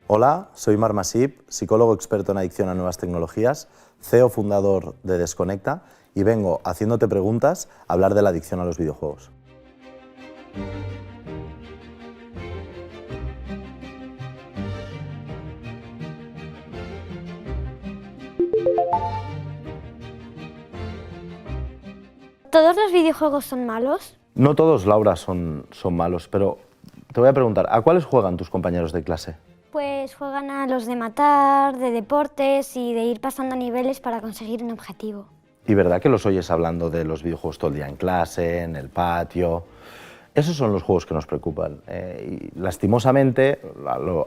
Hola, soy Mar Masip, psicólogo experto en adicción a nuevas tecnologías, CEO fundador de Desconecta y vengo, haciéndote preguntas, a hablar de la adicción a los videojuegos. ¿Todos los videojuegos son malos? No todos, Laura, son malos, pero te voy a preguntar, ¿a cuáles juegan tus compañeros de clase? Pues juegan a los de matar, de deportes y de ir pasando niveles para conseguir un objetivo. ¿Y verdad que los oyes hablando de los videojuegos todo el día en clase, en el patio? Esos son los juegos que nos preocupan. Y lastimosamente,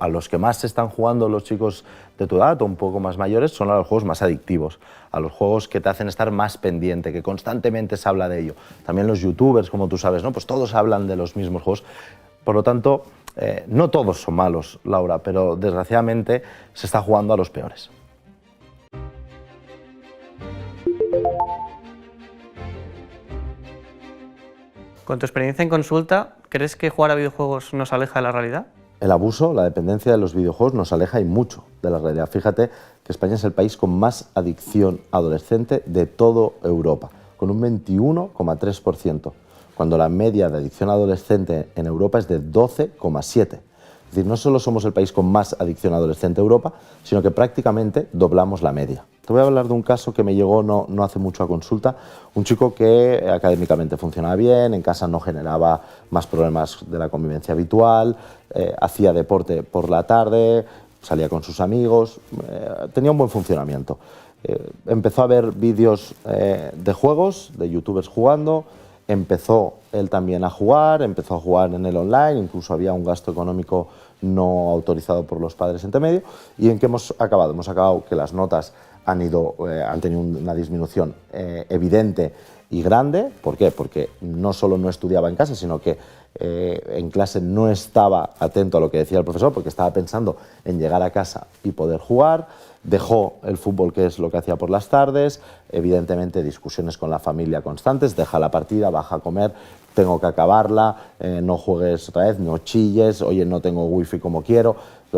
a los que más se están jugando los chicos de tu edad o un poco más mayores son a los juegos más adictivos, a los juegos que te hacen estar más pendiente, que constantemente se habla de ello. También los youtubers, como tú sabes, ¿no? Pues todos hablan de los mismos juegos. Por lo tanto, no todos son malos, Laura, pero desgraciadamente se está jugando a los peores. Con tu experiencia en consulta, ¿crees que jugar a videojuegos nos aleja de la realidad? El abuso, la dependencia de los videojuegos nos aleja y mucho de la realidad. Fíjate que España es el país con más adicción adolescente de toda Europa, con un 21,3%, cuando la media de adicción adolescente en Europa es de 12,7%. Es decir, no solo somos el país con más adicción adolescente de Europa, sino que prácticamente doblamos la media. Te voy a hablar de un caso que me llegó no hace mucho a consulta, un chico que académicamente funcionaba bien, en casa no generaba más problemas de la convivencia habitual, hacía deporte por la tarde, salía con sus amigos, tenía un buen funcionamiento. Empezó a ver vídeos de juegos, de youtubers jugando, empezó él también a jugar, empezó a jugar en el online, incluso había un gasto económico no autorizado por los padres entre medio. ¿Y en qué hemos acabado? Hemos acabado que las notas han tenido una disminución evidente y grande. ¿Por qué? Porque no solo no estudiaba en casa, sino que en clase no estaba atento a lo que decía el profesor, porque estaba pensando en llegar a casa y poder jugar. Dejó el fútbol, que es lo que hacía por las tardes, evidentemente discusiones con la familia constantes, deja la partida, baja a comer, tengo que acabarla, no juegues otra vez, no chilles, oye, no tengo wifi como quiero.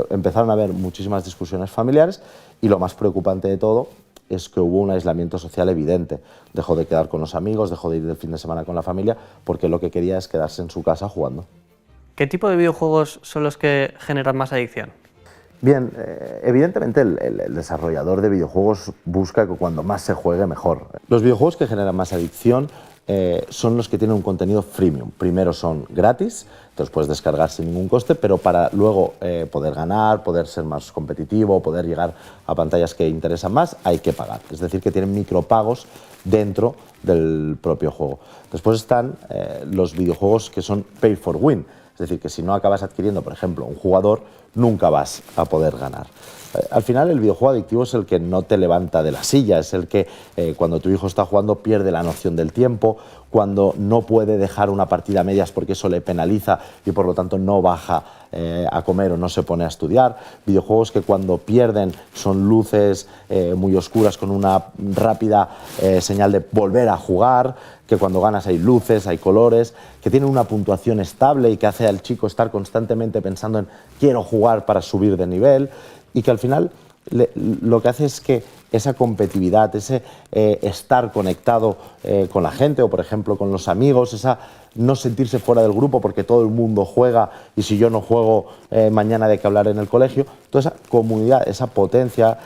Empezaron a haber muchísimas discusiones familiares y lo más preocupante de todo es que hubo un aislamiento social evidente. Dejó de quedar con los amigos, dejó de ir el fin de semana con la familia, porque lo que quería es quedarse en su casa jugando. ¿Qué tipo de videojuegos son los que generan más adicción? Bien, evidentemente el desarrollador de videojuegos busca que cuando más se juegue mejor. Los videojuegos que generan más adicción son los que tienen un contenido freemium. Primero son gratis, te los puedes descargar sin ningún coste, pero para luego poder ganar, poder ser más competitivo, poder llegar a pantallas que interesan más, hay que pagar. Es decir, que tienen micropagos dentro del propio juego. Después están los videojuegos que son pay for win. Es decir, que si no acabas adquiriendo, por ejemplo, un jugador, nunca vas a poder ganar. Al final, el videojuego adictivo es el que no te levanta de la silla, es el que cuando tu hijo está jugando pierde la noción del tiempo, cuando no puede dejar una partida a medias porque eso le penaliza y por lo tanto no baja a comer o no se pone a estudiar. Videojuegos que cuando pierden son luces muy oscuras con una rápida señal de volver a jugar, que cuando ganas hay luces, hay colores, que tienen una puntuación estable y que hace al chico estar constantemente pensando en quiero jugar para subir de nivel, y que al final lo que hace es que esa competitividad, ese estar conectado con la gente o por ejemplo con los amigos, esa no sentirse fuera del grupo porque todo el mundo juega y si yo no juego mañana hay que hablar en el colegio, toda esa comunidad, esa potencia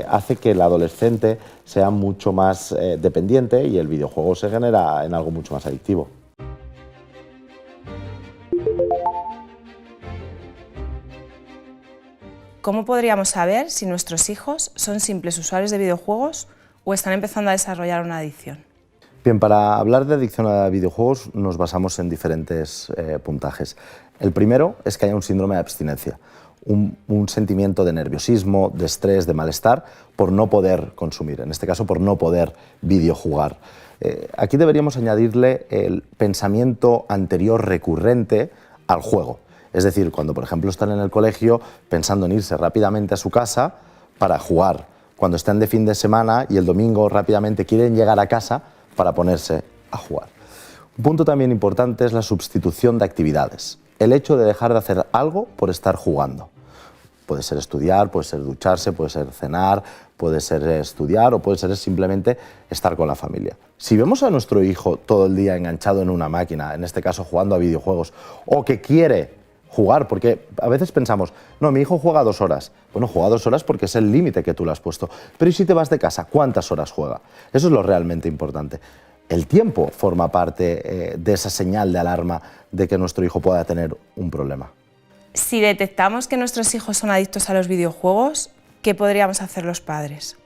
hace que el adolescente sea mucho más dependiente y el videojuego se genera en algo mucho más adictivo. ¿Cómo podríamos saber si nuestros hijos son simples usuarios de videojuegos o están empezando a desarrollar una adicción? Bien, para hablar de adicción a videojuegos nos basamos en diferentes puntajes. El primero es que haya un síndrome de abstinencia, un sentimiento de nerviosismo, de estrés, de malestar por no poder consumir, en este caso por no poder videojugar. Aquí deberíamos añadirle el pensamiento anterior recurrente al juego. Es decir, cuando por ejemplo están en el colegio pensando en irse rápidamente a su casa para jugar, cuando están de fin de semana y el domingo rápidamente quieren llegar a casa para ponerse a jugar. Un punto también importante es la sustitución de actividades, el hecho de dejar de hacer algo por estar jugando. puede ser estudiar, puede ser ducharse, puede ser cenar, puede ser estudiar o puede ser simplemente estar con la familia. Si vemos a nuestro hijo todo el día enganchado en una máquina, en este caso jugando a videojuegos, o que quiere jugar, porque a veces pensamos, no, mi hijo juega 2 horas. Bueno, juega 2 horas porque es el límite que tú le has puesto. Pero ¿y si te vas de casa? ¿Cuántas horas juega? Eso es lo realmente importante. El tiempo forma parte de esa señal de alarma de que nuestro hijo pueda tener un problema. Si detectamos que nuestros hijos son adictos a los videojuegos, ¿qué podríamos hacer los padres?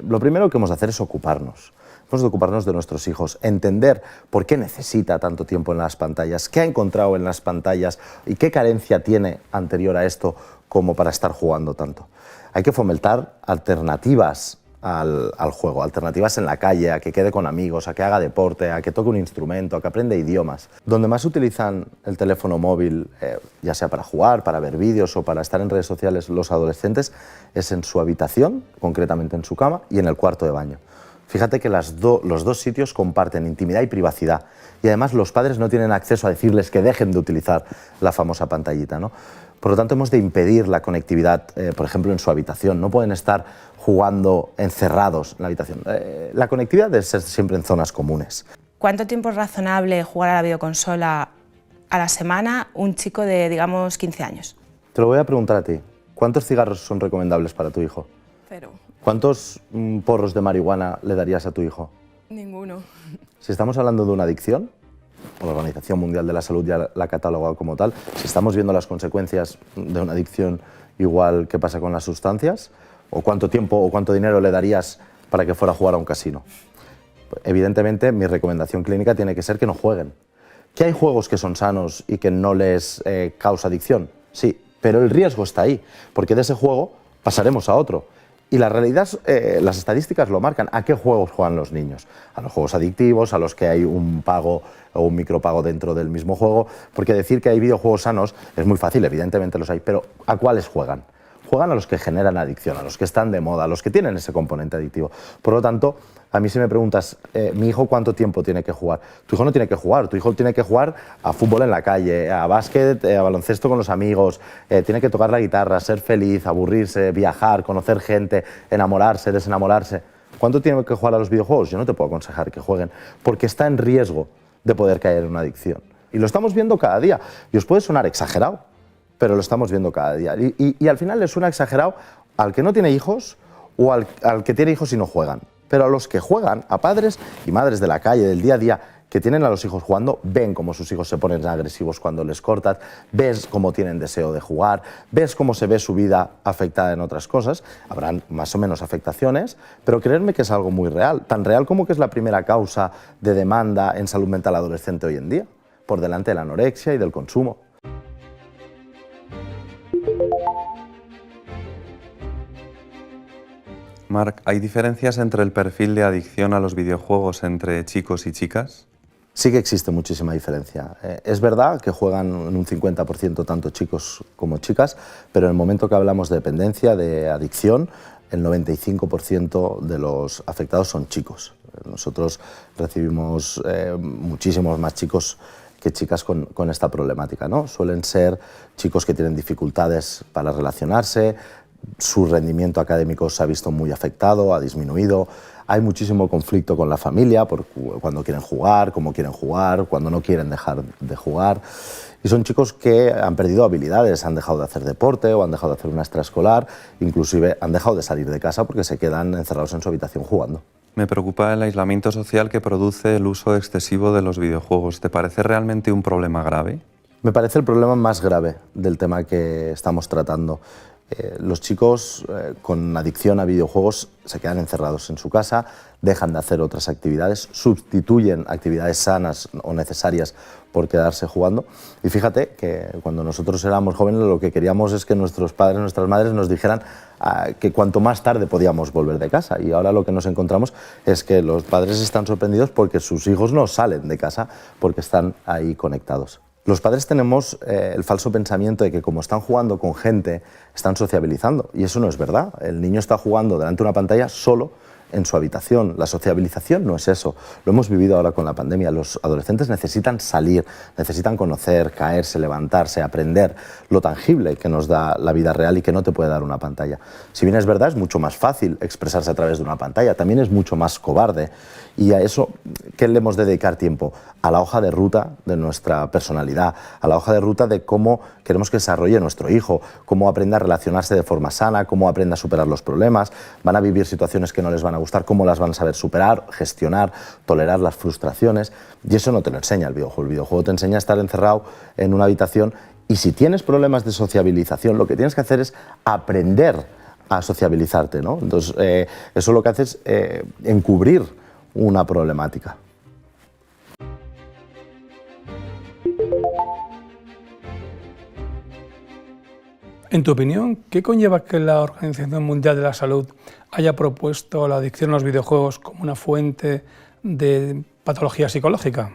Lo primero que hemos de hacer es ocuparnos. Hemos de ocuparnos de nuestros hijos, entender por qué necesita tanto tiempo en las pantallas, qué ha encontrado en las pantallas y qué carencia tiene anterior a esto como para estar jugando tanto. Hay que fomentar alternativas al juego, alternativas en la calle, a que quede con amigos, a que haga deporte, a que toque un instrumento, a que aprenda idiomas. Donde más utilizan el teléfono móvil, ya sea para jugar, para ver vídeos o para estar en redes sociales los adolescentes, es en su habitación, concretamente en su cama, y en el cuarto de baño. Fíjate que los dos sitios comparten intimidad y privacidad y además los padres no tienen acceso a decirles que dejen de utilizar la famosa pantallita, ¿no? Por lo tanto, hemos de impedir la conectividad, por ejemplo, en su habitación. No pueden estar jugando encerrados en la habitación. La conectividad debe ser siempre en zonas comunes. ¿Cuánto tiempo es razonable jugar a la videoconsola a la semana un chico de, digamos, 15 años? Te lo voy a preguntar a ti. ¿Cuántos cigarros son recomendables para tu hijo? 0. ¿Cuántos porros de marihuana le darías a tu hijo? Ninguno. Si estamos hablando de una adicción, la Organización Mundial de la Salud ya la ha catalogado como tal, si estamos viendo las consecuencias de una adicción igual que pasa con las sustancias, o cuánto tiempo o cuánto dinero le darías para que fuera a jugar a un casino. Evidentemente, mi recomendación clínica tiene que ser que no jueguen. ¿Que hay juegos que son sanos y que no les causa adicción? Sí, pero el riesgo está ahí, porque de ese juego pasaremos a otro. Y la realidad, las estadísticas lo marcan. ¿A qué juegos juegan los niños? A los juegos adictivos, a los que hay un pago o un micropago dentro del mismo juego. Porque decir que hay videojuegos sanos es muy fácil, evidentemente los hay, pero ¿a cuáles juegan? Juegan a los que generan adicción, a los que están de moda, a los que tienen ese componente adictivo. Por lo tanto, a mí si me preguntas, ¿mi hijo cuánto tiempo tiene que jugar? Tu hijo no tiene que jugar, tu hijo tiene que jugar a fútbol en la calle, a básquet, a baloncesto con los amigos, tiene que tocar la guitarra, ser feliz, aburrirse, viajar, conocer gente, enamorarse, desenamorarse. ¿Cuánto tiene que jugar a los videojuegos? Yo no te puedo aconsejar que jueguen, porque está en riesgo de poder caer en una adicción. Y lo estamos viendo cada día. Y os puede sonar exagerado, pero lo estamos viendo cada día. Y al final le suena exagerado al que no tiene hijos o al que tiene hijos y no juegan. Pero a los que juegan, a padres y madres de la calle, del día a día, que tienen a los hijos jugando, ven cómo sus hijos se ponen agresivos cuando les cortas, ves cómo tienen deseo de jugar, ves cómo se ve su vida afectada en otras cosas. Habrán más o menos afectaciones, pero creedme que es algo muy real, tan real como que es la primera causa de demanda en salud mental adolescente hoy en día, por delante de la anorexia y del consumo. Marc, ¿hay diferencias entre el perfil de adicción a los videojuegos entre chicos y chicas? Sí que existe muchísima diferencia. Es verdad que juegan en un 50% tanto chicos como chicas, pero en el momento que hablamos de dependencia, de adicción, el 95% de los afectados son chicos. Nosotros recibimos muchísimos más chicos que chicas con esta problemática, ¿no? Suelen ser chicos que tienen dificultades para relacionarse, su rendimiento académico se ha visto muy afectado, ha disminuido, hay muchísimo conflicto con la familia por cuando quieren jugar, cómo quieren jugar, cuando no quieren dejar de jugar. Y son chicos que han perdido habilidades, han dejado de hacer deporte o han dejado de hacer una extraescolar, inclusive han dejado de salir de casa porque se quedan encerrados en su habitación jugando. Me preocupa el aislamiento social que produce el uso excesivo de los videojuegos. ¿Te parece realmente un problema grave? Me parece el problema más grave del tema que estamos tratando. Los chicos con adicción a videojuegos se quedan encerrados en su casa, dejan de hacer otras actividades, sustituyen actividades sanas o necesarias por quedarse jugando. Y fíjate que cuando nosotros éramos jóvenes lo que queríamos es que nuestros padres, nuestras madres nos dijeran que cuanto más tarde podíamos volver de casa. Y ahora lo que nos encontramos es que los padres están sorprendidos porque sus hijos no salen de casa porque están ahí conectados. Los padres tenemos el falso pensamiento de que como están jugando con gente, están sociabilizando. Y eso no es verdad. El niño está jugando delante de una pantalla solo en su habitación. La sociabilización no es eso. Lo hemos vivido ahora con la pandemia. Los adolescentes necesitan salir, necesitan conocer, caerse, levantarse, aprender lo tangible que nos da la vida real y que no te puede dar una pantalla. Si bien es verdad, es mucho más fácil expresarse a través de una pantalla, también es mucho más cobarde. Y a eso, ¿qué le hemos de dedicar tiempo? A la hoja de ruta de nuestra personalidad, a la hoja de ruta de cómo queremos que desarrolle nuestro hijo, cómo aprenda a relacionarse de forma sana, cómo aprenda a superar los problemas, van a vivir situaciones que no les van a gustar, cómo las van a saber superar, gestionar, tolerar las frustraciones. Y eso no te lo enseña el videojuego. El videojuego te enseña a estar encerrado en una habitación y si tienes problemas de sociabilización, lo que tienes que hacer es aprender a sociabilizarte, ¿no? Entonces, eso lo que hace es encubrir una problemática. En tu opinión, ¿qué conlleva que la Organización Mundial de la Salud haya propuesto la adicción a los videojuegos como una fuente de patología psicológica?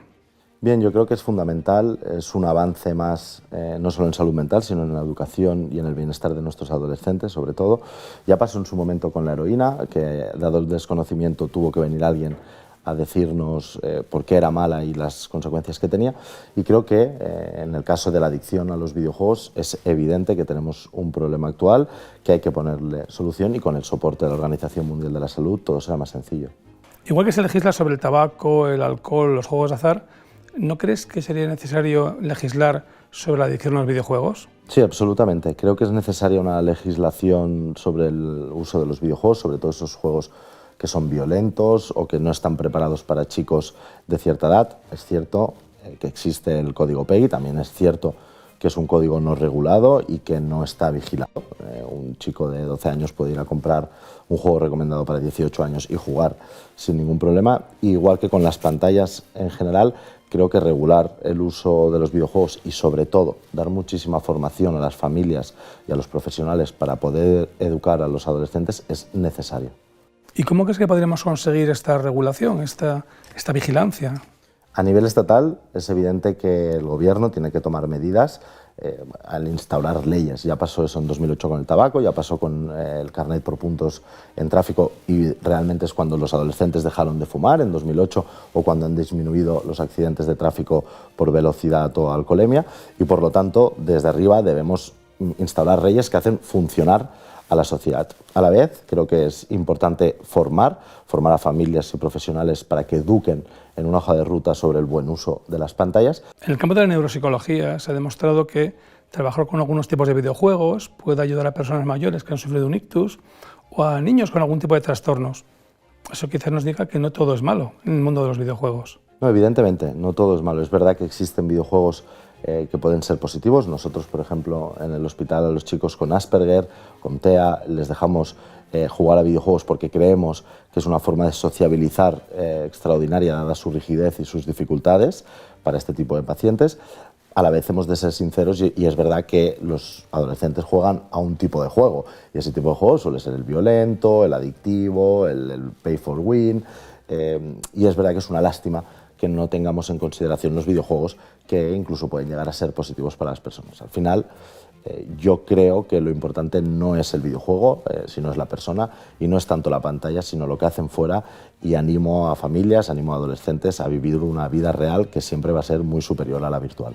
Bien, yo creo que es fundamental, es un avance más, no solo en salud mental, sino en la educación y en el bienestar de nuestros adolescentes, sobre todo. Ya pasó en su momento con la heroína, que dado el desconocimiento tuvo que venir alguien a decirnos por qué era mala y las consecuencias que tenía. Y creo que en el caso de la adicción a los videojuegos es evidente que tenemos un problema actual, que hay que ponerle solución y con el soporte de la Organización Mundial de la Salud todo será más sencillo. Igual que se legisla sobre el tabaco, el alcohol, los juegos de azar, ¿no crees que sería necesario legislar sobre la adicción a los videojuegos? Sí, absolutamente. Creo que es necesaria una legislación sobre el uso de los videojuegos, sobre todo esos juegos que son violentos o que no están preparados para chicos de cierta edad. Es cierto que existe el código PEGI, también es cierto que es un código no regulado y que no está vigilado. Un chico de 12 años puede ir a comprar un juego recomendado para 18 años y jugar sin ningún problema. Igual que con las pantallas en general, creo que regular el uso de los videojuegos y sobre todo dar muchísima formación a las familias y a los profesionales para poder educar a los adolescentes es necesario. ¿Y cómo crees que podríamos conseguir esta regulación, esta vigilancia? A nivel estatal es evidente que el gobierno tiene que tomar medidas al instaurar leyes. Ya pasó eso en 2008 con el tabaco, ya pasó con el carnet por puntos en tráfico y realmente es cuando los adolescentes dejaron de fumar en 2008 o cuando han disminuido los accidentes de tráfico por velocidad o alcoholemia y por lo tanto desde arriba debemos instaurar leyes que hacen funcionar a la sociedad. A la vez, creo que es importante formar a familias y profesionales para que eduquen en una hoja de ruta sobre el buen uso de las pantallas. En el campo de la neuropsicología se ha demostrado que trabajar con algunos tipos de videojuegos puede ayudar a personas mayores que han sufrido un ictus o a niños con algún tipo de trastornos. Eso quizás nos diga que no todo es malo en el mundo de los videojuegos. No, evidentemente, no todo es malo. Es verdad que existen videojuegos que pueden ser positivos. Nosotros, por ejemplo, en el hospital a los chicos con Asperger, con TEA, les dejamos jugar a videojuegos porque creemos que es una forma de sociabilizar extraordinaria dada su rigidez y sus dificultades para este tipo de pacientes. A la vez hemos de ser sinceros y es verdad que los adolescentes juegan a un tipo de juego y ese tipo de juego suele ser el violento, el adictivo, el pay for win y es verdad que es una lástima que no tengamos en consideración los videojuegos que incluso pueden llegar a ser positivos para las personas. Al final, yo creo que lo importante no es el videojuego, sino es la persona y no es tanto la pantalla, sino lo que hacen fuera y animo a familias, animo a adolescentes a vivir una vida real que siempre va a ser muy superior a la virtual.